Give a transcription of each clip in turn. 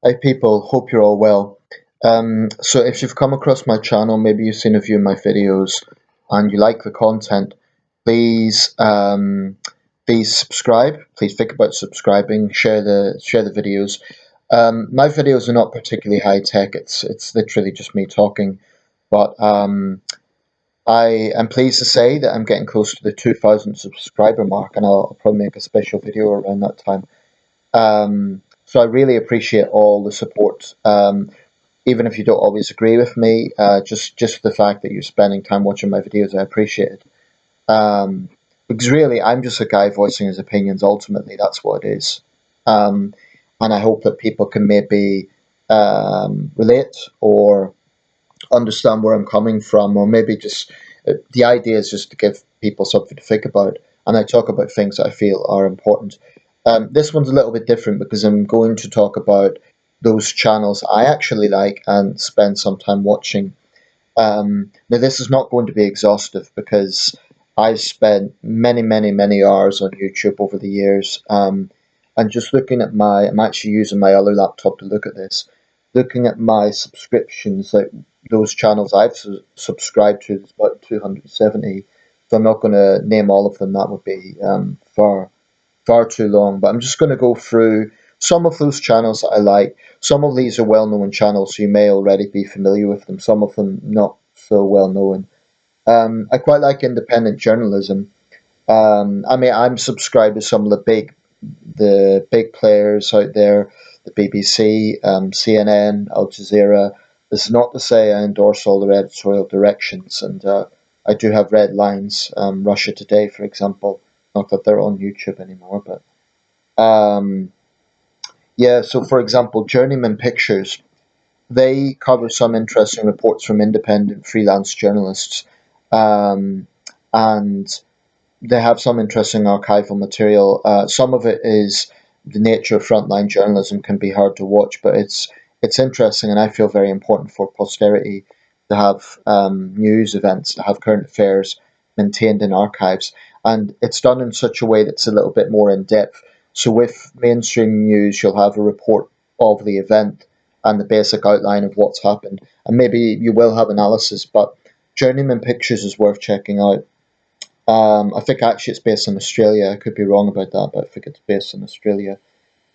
Hi people, hope you're all well. So if you've come across my channel, maybe you've seen a few of my videos and you like the content, please please subscribe. Please think about subscribing, share the videos. My videos are not particularly high tech, it's literally just me talking, but I am pleased to say that I'm getting close to the 2,000 subscriber mark, and I'll probably make a special video around that time. So I really appreciate all the support. Even if you don't always agree with me, just the fact that you're spending time watching my videos, I appreciate it. Um, because really, I'm just a guy voicing his opinions. Ultimately, that's what it is. Um, and I hope that people can maybe relate or understand where I'm coming from, or maybe just the idea is just to give people something to think about. And I talk about things that I feel are important. This one's a little bit different because I'm going to talk about those channels I actually like and spend some time watching. Now, this is not going to be exhaustive because I've spent many hours on YouTube over the years. And just looking at I'm actually using my other laptop to look at this. Looking at my subscriptions, like those channels I've subscribed to, is about 270. So I'm not going to name all of them. That would be far too long. But I'm just going to go through some of those channels that I like. Some of these are well-known channels, so you may already be familiar with them. Some of them not so well-known. I quite like independent journalism. I mean, I'm subscribed to some of the big players out there, the BBC, CNN, Al Jazeera. This is not to say I endorse all their editorial directions, and I do have red lines. Russia Today, for example, not that they're on YouTube anymore, but um, yeah. So, for example, Journeyman Pictures, they cover some interesting reports from independent freelance journalists, um, and they have some interesting archival material. Some of it is the nature of frontline journalism can be hard to watch, but it's interesting, and I feel very important for posterity to have news events, to have current affairs maintained in archives, and it's done in such a way that's a little bit more in depth. So with mainstream news, you'll have a report of the event and the basic outline of what's happened, and maybe you will have analysis, but Journeyman Pictures is worth checking out. I think actually it's based in Australia. I could be wrong about that, but I think it's based in Australia.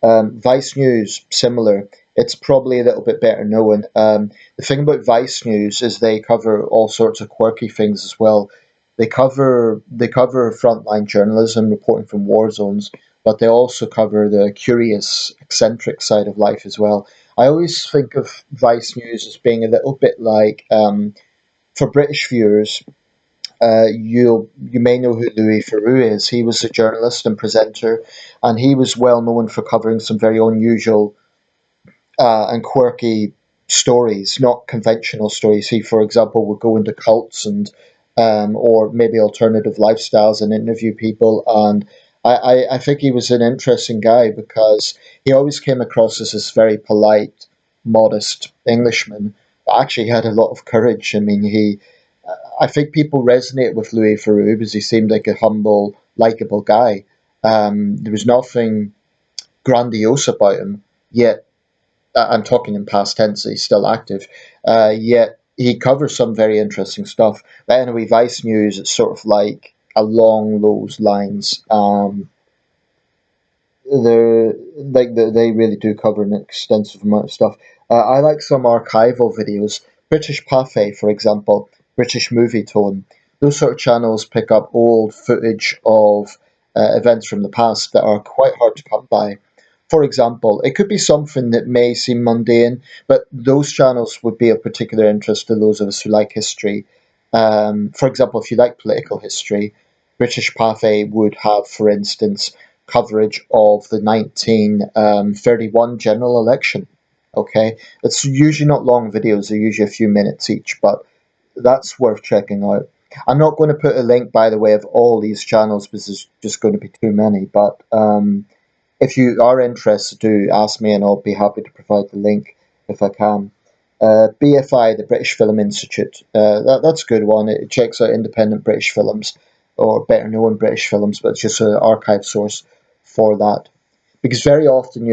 Vice News, similar. It's probably a little bit better known. The thing about Vice News is they cover all sorts of quirky things as well. They cover frontline journalism, reporting from war zones, but they also cover the curious, eccentric side of life as well. I always think of Vice News as being a little bit like, for British viewers, you may know who Louis Theroux is. He was a journalist and presenter, and he was well known for covering some very unusual and quirky stories, not conventional stories. He, for example, would go into cults and or maybe alternative lifestyles and interview people. And I think he was an interesting guy because he always came across as this very polite, modest Englishman, but actually had a lot of courage. I mean, I think people resonate with Louis Theroux because he seemed like a humble, likable guy. There was nothing grandiose about him, yet I'm talking in past tense, he's still active, yet he covers some very interesting stuff. But anyway, Vice News, it's sort of like along those lines. They really do cover an extensive amount of stuff. I like some archival videos. British Pathé, for example, British Movie Tone. Those sort of channels pick up old footage of events from the past that are quite hard to come by. For example, it could be something that may seem mundane, but those channels would be of particular interest to those of us who like history. For example, if you like political history, British Pathé would have, for instance, coverage of the 1931 general election. Okay, it's usually not long videos; they're usually a few minutes each, but that's worth checking out. I'm not going to put a link, by the way, of all these channels because there's just going to be too many. But if you are interested, do ask me, and I'll be happy to provide the link if I can. BFI, the British Film Institute, that's a good one. It checks out independent British films or better known British films, but it's just an archive source for that. because very often,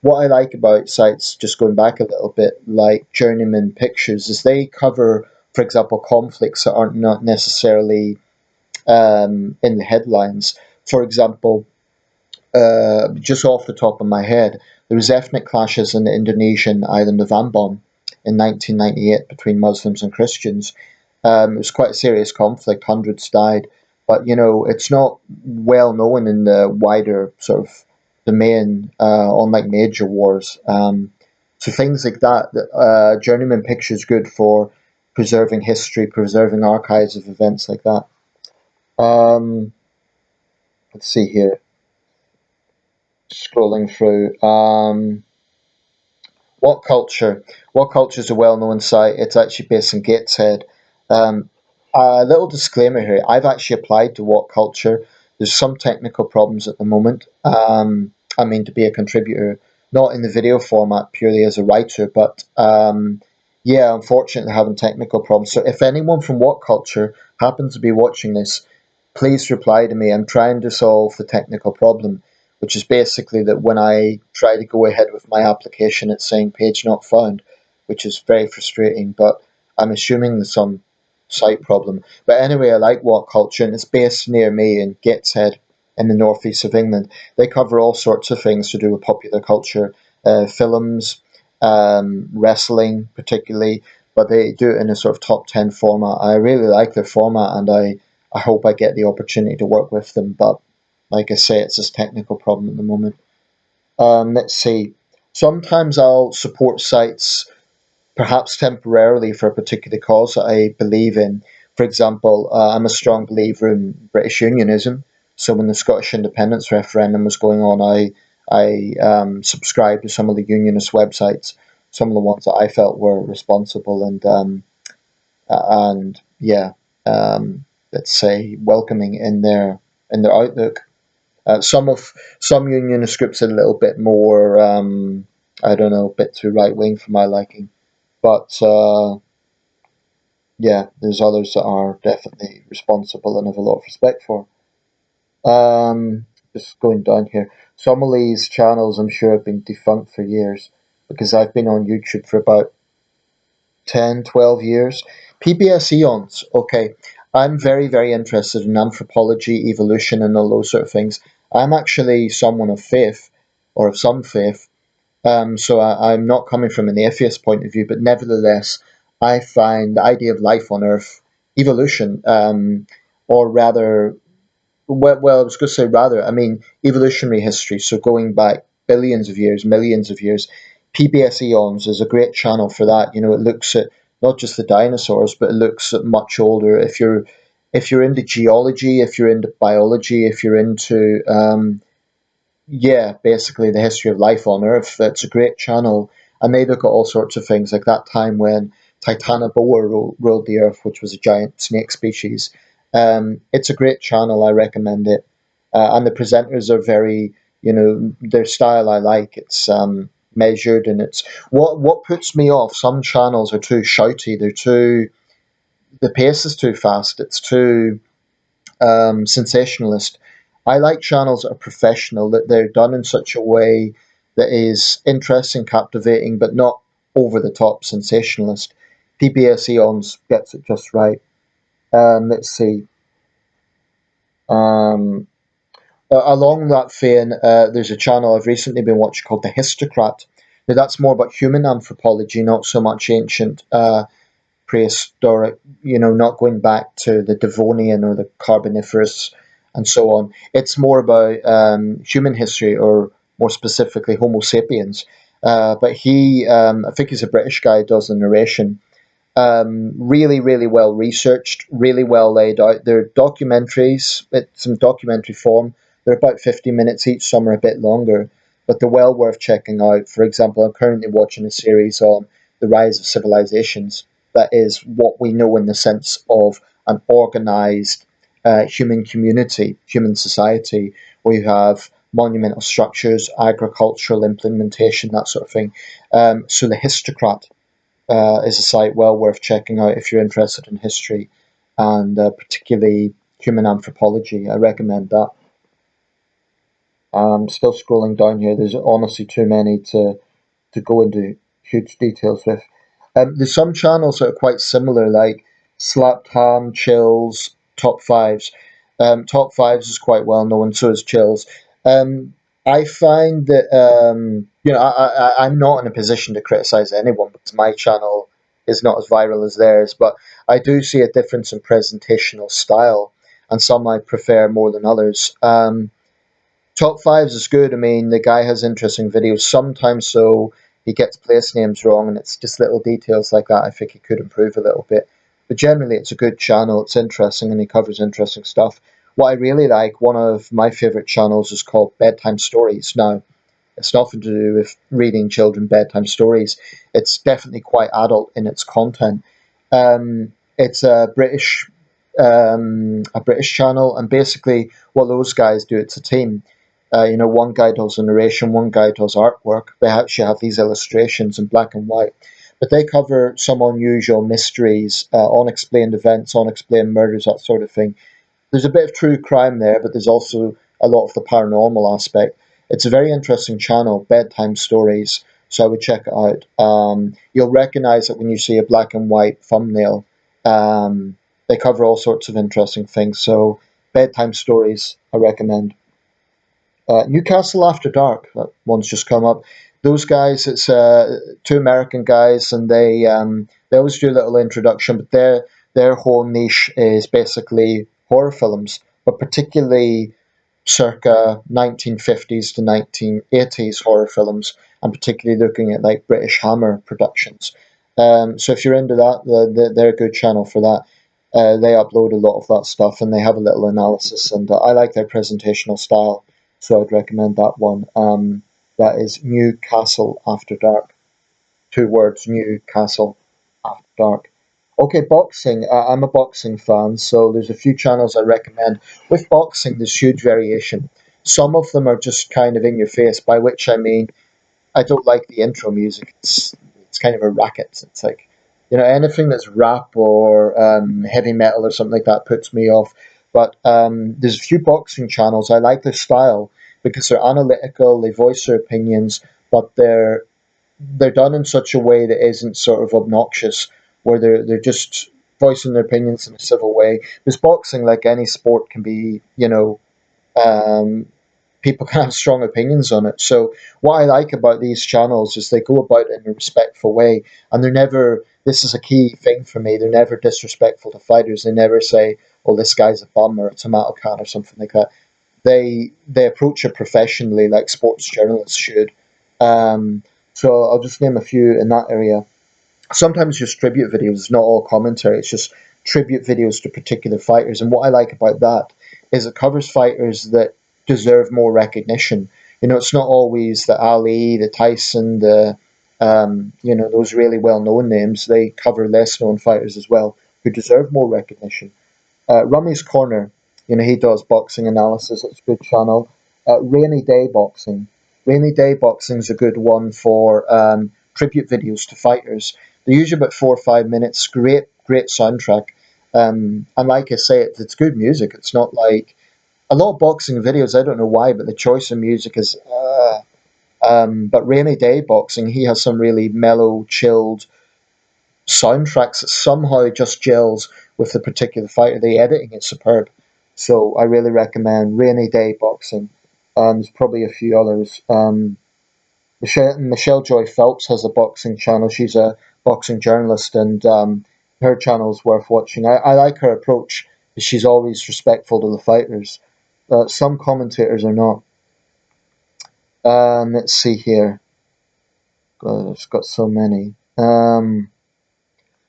what I like about sites, just going back a little bit, like Journeyman Pictures, is they cover, for example, conflicts that aren't not necessarily in the headlines. For example, just off the top of my head, there was ethnic clashes in the Indonesian island of Ambon in 1998 between Muslims and Christians. It was quite a serious conflict. Hundreds died, but it's not well known in the wider sort of domain, unlike major wars. So things like that. Journeyman Pictures good for preserving history, preserving archives of events like that. Um, let's see here. Scrolling through. What Culture? What Culture is a well-known site. It's actually based in Gateshead. Um, a little disclaimer here. I've actually applied to What Culture. There's some technical problems at the moment. I mean, to be a contributor, not in the video format, purely as a writer, but yeah, unfortunately having technical problems. So if anyone from What Culture happens to be watching this, please reply to me. I'm trying to solve the technical problem, which is basically that when I try to go ahead with my application, it's saying page not found, which is very frustrating. But I'm assuming there's some site problem. But anyway, I like What Culture, and it's based near me in Gateshead in the northeast of England. They cover all sorts of things to do with popular culture, films, wrestling, particularly. But they do it in a sort of top 10 format. I really like their format, and I hope I get the opportunity to work with them, but like I say, it's this technical problem at the moment. Let's see. Sometimes I'll support sites, perhaps temporarily, for a particular cause that I believe in. For example, I'm a strong believer in British unionism. So when the Scottish independence referendum was going on, I subscribed to some of the unionist websites, some of the ones that I felt were responsible and yeah, um, let's say welcoming in their outlook. Some union scripts are a little bit more, I don't know, a bit too right wing for my liking. But yeah, there's others that are definitely responsible and have a lot of respect for. Just going down here, some of these channels I'm sure have been defunct for years because I've been on YouTube for about 10, 12 years. PBS Eons, okay. I'm very, very interested in anthropology, evolution, and all those sort of things. I'm actually someone of faith, or of some faith, so I'm not coming from an atheist point of view, but nevertheless, I find the idea of life on Earth, evolution, or rather I was going to say rather, I mean, evolutionary history, so going back billions of years, millions of years. PBS Eons is a great channel for that. It looks at not just the dinosaurs, but it looks at much older. If you're into geology, if you're into biology, if you're into yeah, basically the history of life on Earth. It's a great channel, and they look at all sorts of things, like that time when Titanoboa ruled the Earth, which was a giant snake species. It's a great channel. I recommend it, and the presenters are very, their style I like. It's measured, and it's what puts me off. Some channels are too shouty. The pace is too fast. It's too sensationalist. I like channels that are professional, that they're done in such a way that is interesting, captivating, but not over the top sensationalist. PBS Eons gets it just right. Let's see. Um, Along that vein, there's a channel I've recently been watching called The Histocrat. Now, that's more about human anthropology, not so much ancient prehistoric, not going back to the Devonian or the Carboniferous and so on. It's more about human history, or more specifically, Homo sapiens. But I think he's a British guy, does the narration. Really, really well researched, really well laid out. They're documentaries, it's in documentary form. They're about 50 minutes each, some are a bit longer, but they're well worth checking out. For example, I'm currently watching a series on the rise of civilizations. That is what we know in the sense of an organized human community, human society, where you have monumental structures, agricultural implementation, that sort of thing. So the Histocrat is a site well worth checking out if you're interested in history and particularly human anthropology. I recommend that. Still scrolling down here. There's honestly too many to go into huge details with. There's some channels that are quite similar, like Slapped Ham, Chills, Top Fives. Top Fives is quite well known, so is Chills. Um, I find that I'm not in a position to criticize anyone because my channel is not as viral as theirs, but I do see a difference in presentational style, and some I prefer more than others. Top fives is good. I mean, the guy has interesting videos. Sometimes, so he gets place names wrong, and it's just little details like that. I think he could improve a little bit. But generally, it's a good channel. It's interesting, and he covers interesting stuff. What I really like, one of my favorite channels is called Bedtime Stories. Now, it's nothing to do with reading children bedtime stories. It's definitely quite adult in its content. It's a British channel, and basically what those guys do, it's a team. One guy does the narration, one guy does artwork. They actually have these illustrations in black and white, but they cover some unusual mysteries, unexplained events, unexplained murders, that sort of thing. There's a bit of true crime there, but there's also a lot of the paranormal aspect. It's a very interesting channel, Bedtime Stories, so I would check it out. You'll recognize it when you see a black and white thumbnail. They cover all sorts of interesting things, so Bedtime Stories, I recommend. Newcastle After Dark, that one's just come up. Those guys, it's two American guys, and they always do a little introduction, but their whole niche is basically horror films, but particularly circa 1950s to 1980s horror films, and particularly looking at like British Hammer productions. So if you're into that, they're a good channel for that. They upload a lot of that stuff, and they have a little analysis, and I like their presentational style, so I'd recommend that one. That is Newcastle After Dark. Two words, Newcastle After Dark. Okay, boxing. I'm a boxing fan, so there's a few channels I recommend. With boxing, there's huge variation. Some of them are just kind of in your face, by which I mean I don't like the intro music. It's kind of a racket. It's like anything that's rap or heavy metal or something like that puts me off. But there's a few boxing channels I like their style because they're analytical. They voice their opinions, but they're done in such a way that isn't sort of obnoxious, where they're just voicing their opinions in a civil way. Because boxing, like any sport, can be um, people can have strong opinions on it. So what I like about these channels is they go about it in a respectful way, and they're never. This is a key thing for me. They're never disrespectful to fighters. They never say, "Oh, this guy's a bum" or a tomato can or something like that. They approach it professionally, like sports journalists should. Um, so I'll just name a few in that area. Sometimes just tribute videos, not all commentary. It's just tribute videos to particular fighters. And what I like about that is it covers fighters that deserve more recognition. It's not always the Ali, the Tyson, those really well known names. They cover less known fighters as well who deserve more recognition. Rummy's Corner, he does boxing analysis. It's a good channel. Rainy Day Boxing. Rainy Day Boxing is a good one for tribute videos to fighters. They're usually about 4 or 5 minutes. Great, great soundtrack. And like I say, it's good music. It's not like a lot of boxing videos. I don't know why, but the choice of music is. But Rainy Day Boxing, he has some really mellow, chilled soundtracks that somehow just gels with the particular fighter. The editing is superb. So I really recommend Rainy Day Boxing. There's probably a few others. Michelle Joy Phelps has a boxing channel. She's a boxing journalist, and her channel is worth watching. I like her approach. She's always respectful to the fighters. Some commentators are not. Let's see here. God, I've got so many.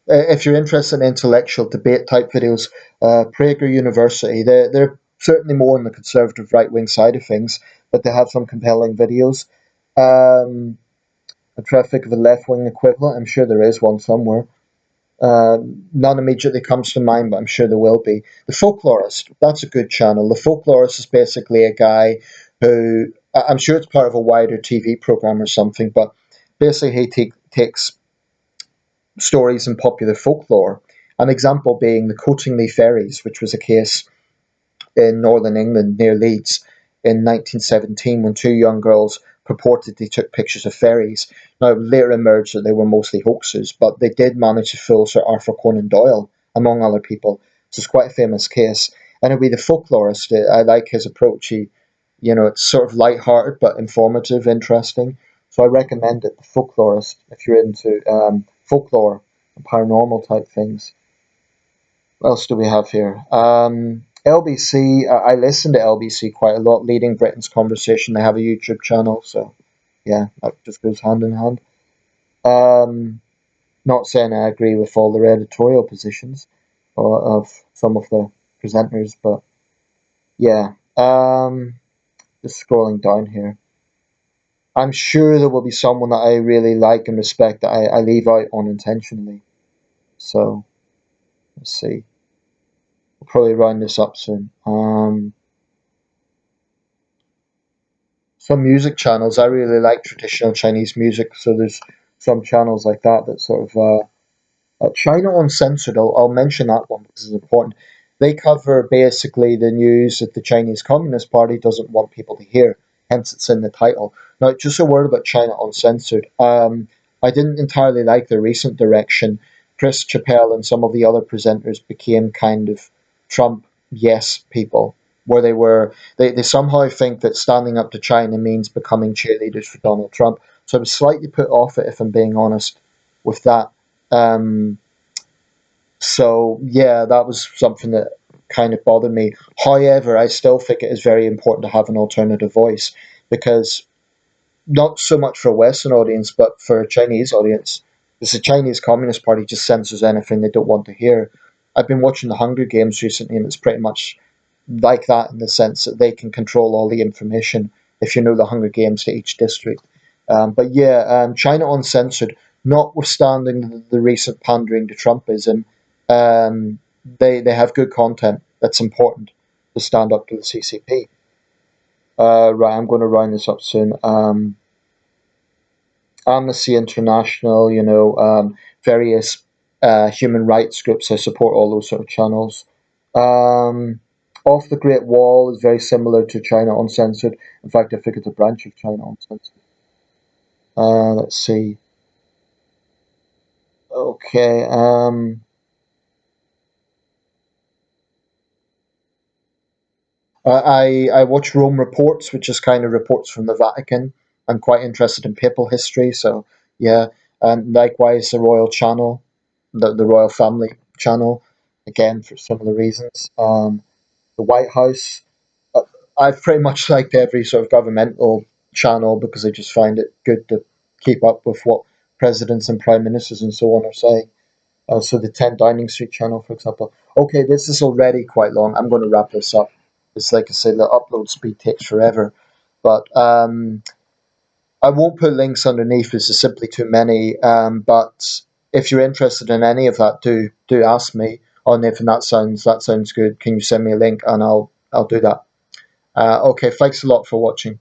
If you're interested in intellectual debate type videos, Prager University, they're certainly more on the conservative right wing side of things, but they have some compelling videos. Um, a traffic of a left wing equivalent, I'm sure there is one somewhere. None immediately comes to mind, but I'm sure there will be. The Folklorist, that's a good channel. The Folklorist is basically a guy who, I'm sure it's part of a wider TV program or something, but basically he takes stories in popular folklore. An example being the Coatingly Fairies, which was a case in northern England near Leeds. in 1917 when two young girls purportedly took pictures of fairies. Now, it later emerged that they were mostly hoaxes, but they did manage to fool Sir Arthur Conan Doyle, among other people. So it's quite a famous case. Anyway, the folklorist, I like his approach. It's sort of light-hearted but informative, interesting. So I recommend it, The Folklorist, if you're into folklore and paranormal type things. What else do we have here? LBC, I listen to LBC quite a lot, Leading Britain's Conversation. They have a YouTube channel, so yeah, that just goes hand in hand. Um, Not saying I agree with all their editorial positions of some of the presenters, but yeah. Just scrolling down here. I'm sure there will be someone that I really like and respect that I leave out unintentionally. So let's see. We'll probably round this up soon. Some music channels. I really like traditional Chinese music, so there's some channels like that that sort of China Uncensored, I'll mention that one because it's important. They cover basically the news that the Chinese Communist Party doesn't want people to hear, hence it's in the title. Now, just a word about China Uncensored. I didn't entirely like the recent direction. Chris Chappelle and some of the other presenters became kind of Trump yes people, where they somehow think that standing up to China means becoming cheerleaders for Donald Trump. So I was slightly put off it, if I'm being honest, with that. Um, so yeah, that was something that kind of bothered me. However, I still think it is very important to have an alternative voice because not so much for a Western audience, but for a Chinese audience, because the Chinese Communist Party just censors anything they don't want to hear. I've been watching the Hunger Games recently, and it's pretty much like that in the sense that they can control all the information if you know the Hunger Games to each district. But yeah, China Uncensored, notwithstanding the recent pandering to Trumpism, they have good content that's important to stand up to the CCP. Right, I'm going to round this up soon. Amnesty International, various human rights groups. I support all those sort of channels. Um, Off the Great Wall is very similar to China Uncensored. In fact, I think it's a branch of China Uncensored. Let's see. Okay. I watch Rome Reports, which is kind of reports from the Vatican. I'm quite interested in papal history, so yeah. And likewise, the Royal Channel, the Royal Family Channel, again for similar reasons. The White House. Uh, I've pretty much liked every sort of governmental channel because I just find it good to keep up with what presidents and prime ministers and so on are saying. So the 10 Downing Street channel, for example. Okay, this is already quite long. I'm going to wrap this up. It's like I say, the upload speed takes forever. But I won't put links underneath because there's simply too many. But if you're interested in any of that, do ask me. Oh, Nathan, that sounds good. Can you send me a link and I'll do that. Okay, thanks a lot for watching.